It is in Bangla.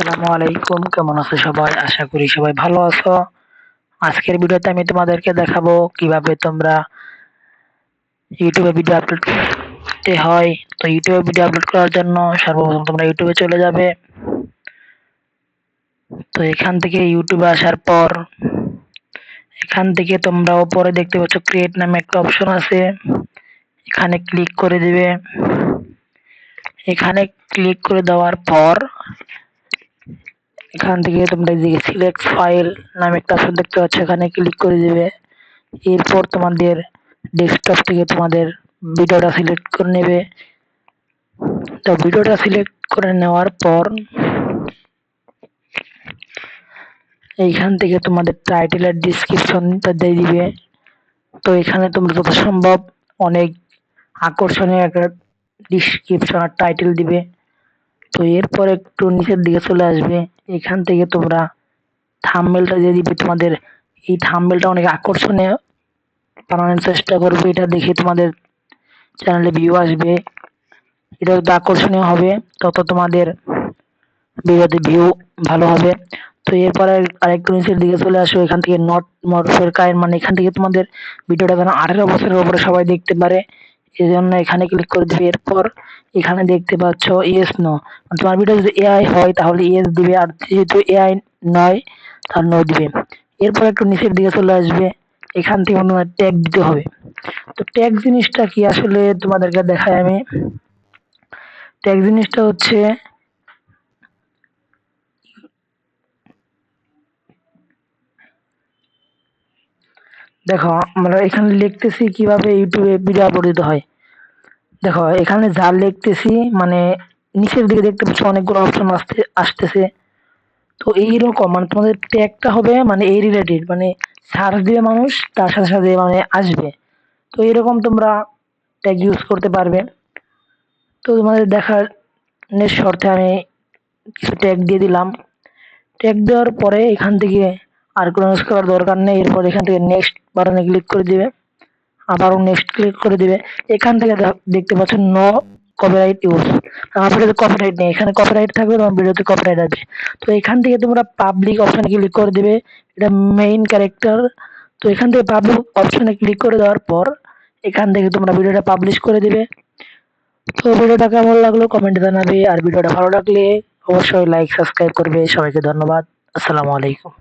আসসালামু আলাইকুম, কেমন আছো সবাই? আশা করি সবাই ভালো আছো। আজকের ভিডিওতে আমি তোমাদেরকে দেখাবো কিভাবে তোমরা ইউটিউবে ভিডিও আপলোড করতে হয়। তো ইউটিউবে ভিডিও আপলোড করার জন্য সর্বপ্রথম তোমরা ইউটিউবে চলে যাবে। তো এখান থেকে ইউটিউবে আসার পর এখান থেকে তোমরা উপরে দেখতে পাচ্ছ ক্রিয়েট নামে একটা অপশন আছে, এখানে ক্লিক করে দিবে। এখানে ক্লিক করে দেওয়ার পর এখান থেকে তোমরা এদিকে সিলেক্ট ফাইল নামে একটা অপশন দেখতে পাচ্ছ, এখানে ক্লিক করে দিবে। এরপর তোমাদের ডেস্কটপ থেকে তোমাদের ভিডিওটা সিলেক্ট করে নেবে। তো ভিডিওটা সিলেক্ট করে নেওয়ার পর এইখান থেকে তোমাদের টাইটেল আর ডিসক্রিপশনটা দিয়ে দিবে। তো এখানে তোমরা যত সম্ভব অনেক আকর্ষণীয় একটা ডিসক্রিপশন আর টাইটেল দিবে। তো এরপর একটু নিচের দিকে চলে আসবে, এখান থেকে তোমরা থাম্বনেলটা দিয়ে দিবে। তোমাদের এই থাম্বনেলটা অনেক আকর্ষণীয় বানানোর চেষ্টা করবে, এটা দেখে তোমাদের চ্যানেলে ভিউ আসবে। এটা যত আকর্ষণীয় হবে তত তোমাদের ভিডিওতে ভিউ ভালো হবে। তো এরপরে আরেকটু নিচের দিকে চলে আসো, এখান থেকে নট মোর কাইন্ড মানে এখান থেকে তোমাদের ভিডিওটা যেন 18 বছরের উপরে সবাই দেখতে পারে, এই জন্য এখানে ক্লিক করে দিবে। এরপর এখানে দেখতে পাচ্ছ ইয়েস নো, তোমার ভিডিও যদি এআই হয় তাহলে ইয়েস দিবে, আর যেহেতু এআই নয় তাহলে নো দিবে। এরপর একটু নিচের দিকে চলে আসবে, এখান থেকে তোমার ট্যাগ দিতে হবে। তো ট্যাগ জিনিসটা কি আসলে তোমাদেরকে দেখাই আমি। ট্যাগ জিনিসটা হচ্ছে, দেখো আমরা এখানে লিখতেছি কিভাবে ইউটিউবে ভিডিও আপলোড দিতে হয়। দেখো এখানে যা লিখতেছি মানে নিচের দিকে দেখতে পাচ্ছ অনেকগুলো অপশন আসতেছে। তো এইরকম মানে তোমাদের ট্যাগটা হবে মানে এই রিলেটেড, মানে সার্চ দিবে মানুষ তার সাথে সাথে মানে আসবে। তো এরকম তোমরা ট্যাগ ইউজ করতে পারবে। তো তোমাদের দেখার শর্তে আমি কিছু ট্যাগ দিয়ে দিলাম। ট্যাগ দেওয়ার পরে এখান থেকে আর কোনো ইউজ করার দরকার নেই। এরপর এখান থেকে নেক্সট বাটনে ক্লিক করে দিবে, আবারও নেক্সট ক্লিক করে দিবে। এখান থেকে দেখতে পাচ্ছেন নো কপিরাইট ইউজ, আমার ভিডিওতে কপিরাইট নেই, এখানে কপিরাইট থাকবে তোমার ভিডিওতে কপিরাইট আসবে। তো এখান থেকে তোমরা পাবলিক অপশনে ক্লিক করে দিবে, এটা মেইন ক্যারেক্টার। তো এখান থেকে পাবলিক অপশনে ক্লিক করে দেওয়ার পর এখান থেকে তোমরা ভিডিওটা পাবলিশ করে দিবে। তো ভিডিওটা কেমন লাগলো কমেন্টে জানাবে, আর ভিডিওটা ভালো লাগলে অবশ্যই লাইক সাবস্ক্রাইব করবে। সবাইকে ধন্যবাদ। আসসালামু আলাইকুম।